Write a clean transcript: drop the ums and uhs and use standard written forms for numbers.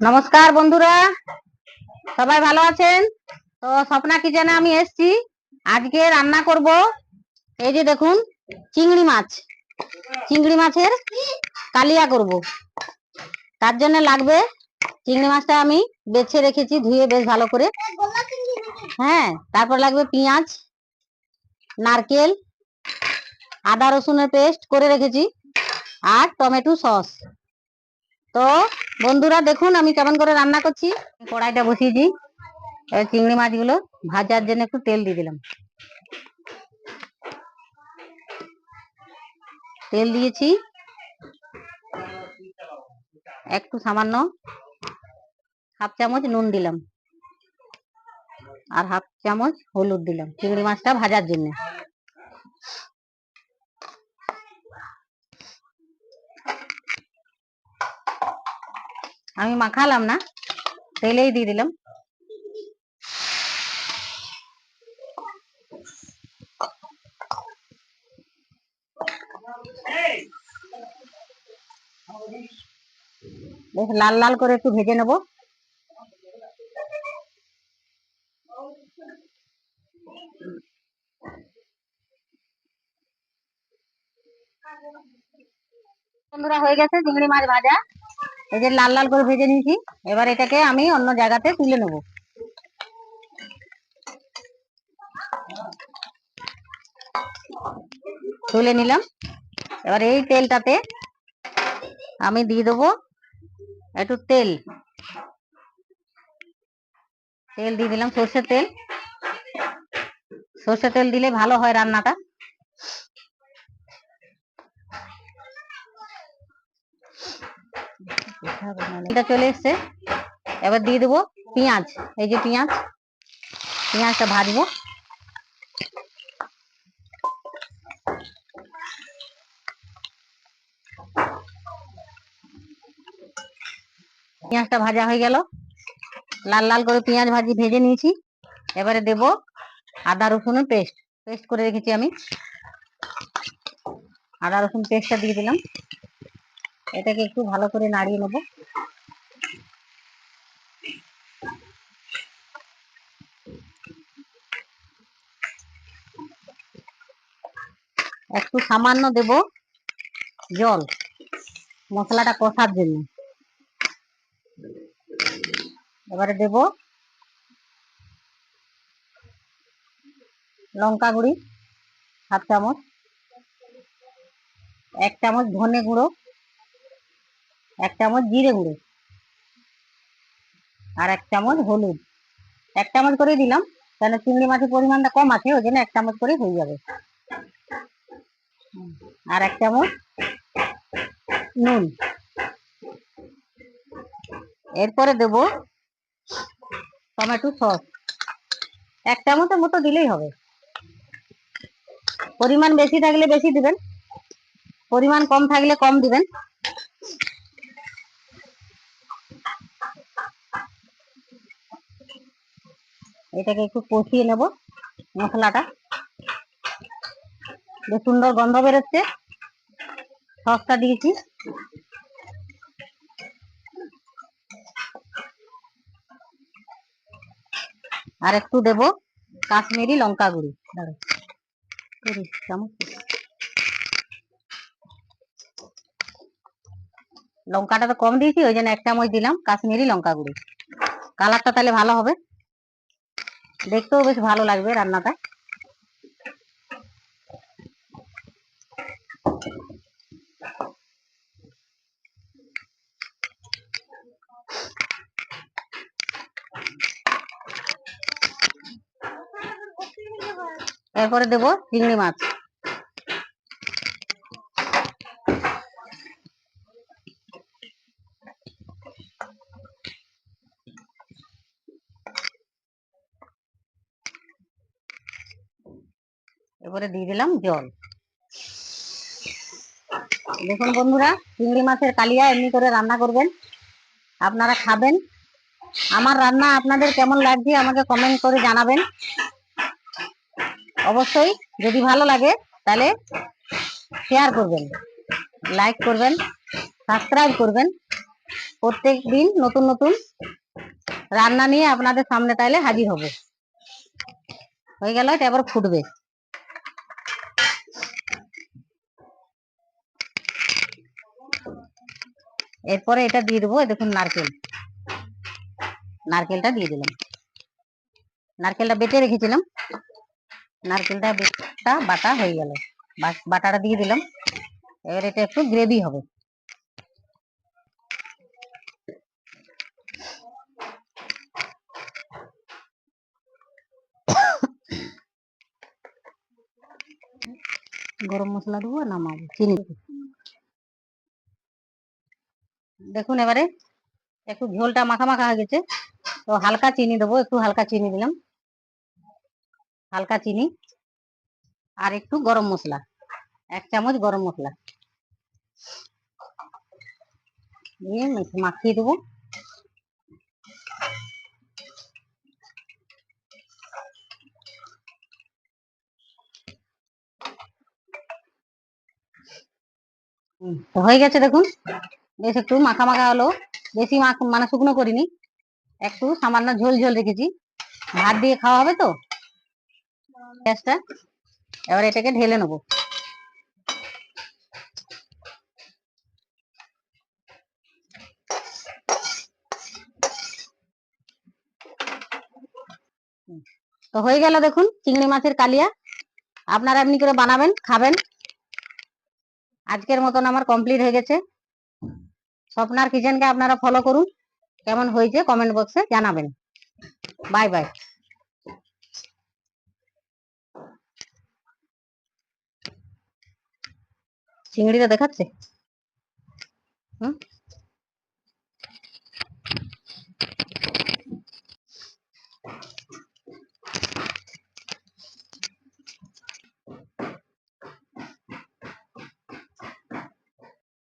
নমস্কার বন্ধুরা, সবাই ভালো আছেন? তো স্বপ্না কিচেনে আমি এসেছি। আজকে রান্না করব এই যে দেখুন, চিংড়ি মাছ। চিংড়ি মাছের কালিয়া করব। তার জন্য লাগবে চিংড়ি মাছটা আমি বেছে রেখেছি, ধুয়ে বেশ ভালো করে। হ্যাঁ, তারপর লাগবে পেঁয়াজ, নারকেল, আদা রসুনের পেস্ট করে রেখেছি, আর টমেটো সস। তো বন্ধুরা দেখুন আমি কেমন করে রান্না করছি। কড়াইটা বসিয়েছি, চিংড়ি মাছগুলো ভাজার জন্য একটু তেল দিয়ে দিলাম। তেল দিয়েছি, একটু সামান্য হাফ চামচ নুন দিলাম, আর হাফ চামচ হলুদ দিলাম চিংড়ি মাছটা ভাজার জন্য। আমি মাখালাম না, তেলেই দিয়ে দিলাম। বেশ লাল লাল করে একটু ভেজে নেব। বন্ধুরা হয়ে গেছে চিংড়ি মাছ ভাজা, এই যে লাল লাল করে ভেজে নিয়েছি। এবার এটাকে আমি অন্য জায়গাতে তুলে নেব। তুলে নিলাম। এবার এই তেলটাতে আমি দিয়ে দেবো একটু তেল। তেল দিয়ে দিলাম, সর্ষের তেল। সর্ষের তেল দিলে ভালো হয় রান্নাটা। এটা চলে এসছে। এবার দিয়ে দেবো পেঁয়াজ। এই যে পেঁয়াজ, পেঁয়াজটা ভাজবো। পেঁয়াজটা ভাজা হয়ে গেল, লাল লাল করে পেঁয়াজ ভেজে নিয়েছি। এবারে দেব আদা রসুনের পেস্ট, পেস্ট করে রেখেছি আমি। আদা রসুন পেস্টটা দিয়ে দিলাম। এটাকে একটু ভালো করে নাড়িয়ে নেব। একটু সামান্য দেব জল মশলাটা কষার জন্য। এবারে দেব লঙ্কা গুঁড়ি হাফ চামচ, 1 চামচ ধনে গুঁড়ো, 1 চামচ জিরে গুঁড়ো, আর 1 চামচ হলুদ। 1 চামচ করে দিলাম, কেন চিংড়ি মাছের পরিমাণটা কম আছে, ওই জন্য 1 চামচ করে হয়ে যাবে। আর 1 চামচ নুন। এরপরে দেব টমেটো সস, 1 চামচের মতো দিলেই হবে। পরিমাণ বেশি থাকলে বেশি দিবেন, পরিমাণ কম থাকলে কম দিবেন। এটাকে একটু কষিয়ে নেব। মশলাটা বেশ সুন্দর গন্ধ বেরোচ্ছে। সসটা দিয়েছি। আর একটু দেব কাশ্মীরি লঙ্কা গুঁড়ি, লঙ্কাটা তো কম দিয়েছি, ওই জন্য 1 চামচ দিলাম কাশ্মীরি লঙ্কা গুঁড়ি। কালারটা তাহলে ভালো হবে, দেখতেও বেশ ভালো লাগবে রান্নাটা। এরপরে দেব চিংড়ি মাছ। এবারে দিয়ে দিলাম জল। দেখুন বন্ধুরা, চিংড়ি মাছের কালিয়া এমনি করে রান্না করবেন, আপনারা খাবেন। আমার রান্না আপনাদের কেমন লাগছে আমাকে কমেন্ট করে জানাবেন। অবশ্যই যদি ভালো লাগে তাহলে শেয়ার করবেন, লাইক করবেন, সাবস্ক্রাইব করবেন। প্রত্যেক দিন নতুন নতুন রান্না নিয়ে আপনাদের সামনে তাইলে হাজির হব। হয়ে গেল, এটা এবার ফুটবে। এরপরে এটা দিয়ে দেবো, দেখুন নারকেলটা দিয়ে দিলাম। নারকেলটা বেটে রেখেছিলাম, নারকেলটা বাটা হয়ে গেল, বাটাটা দিয়ে দিলাম। এবার এটা একটু গ্রেভি হবে। গরম মশলা দেবো, নামাবো, চিনি দেবো। দেখুন এবারে একটু ঝোলটা মাখা মাখা হয়ে গেছে, তো হালকা চিনি দেবো, একটু হালকা চিনি দিলাম, হালকা চিনি। আর একটু গরম মশলা, 1 চামচ গরম মশলা দিয়ে মাখিয়ে দেবো। তো হয়ে গেছে দেখুন, বেশ একটু মাখা মাখা হলো, বেশি মানে শুকনো করিনি, একটু সামান্য ঝোল ঝোল রেখেছি, ভাত দিয়ে খাওয়া হবে তো গ্যাসটা। এবার এটাকে ঢেলে নেবো। তো হয়ে গেল দেখুন চিংড়ি মাছের কালিয়া। আপনারা এমনি করে বানাবেন, খাবেন। আজকের মতন আমার কমপ্লিট হয়ে গেছে। স্বপ্নার কিচেনকে আপনারা ফলো করুন, কেমন হয়েছে কমেন্ট বক্সে জানাবেন। Bye bye. চিংড়িটা দেখাচ্ছে। হুম।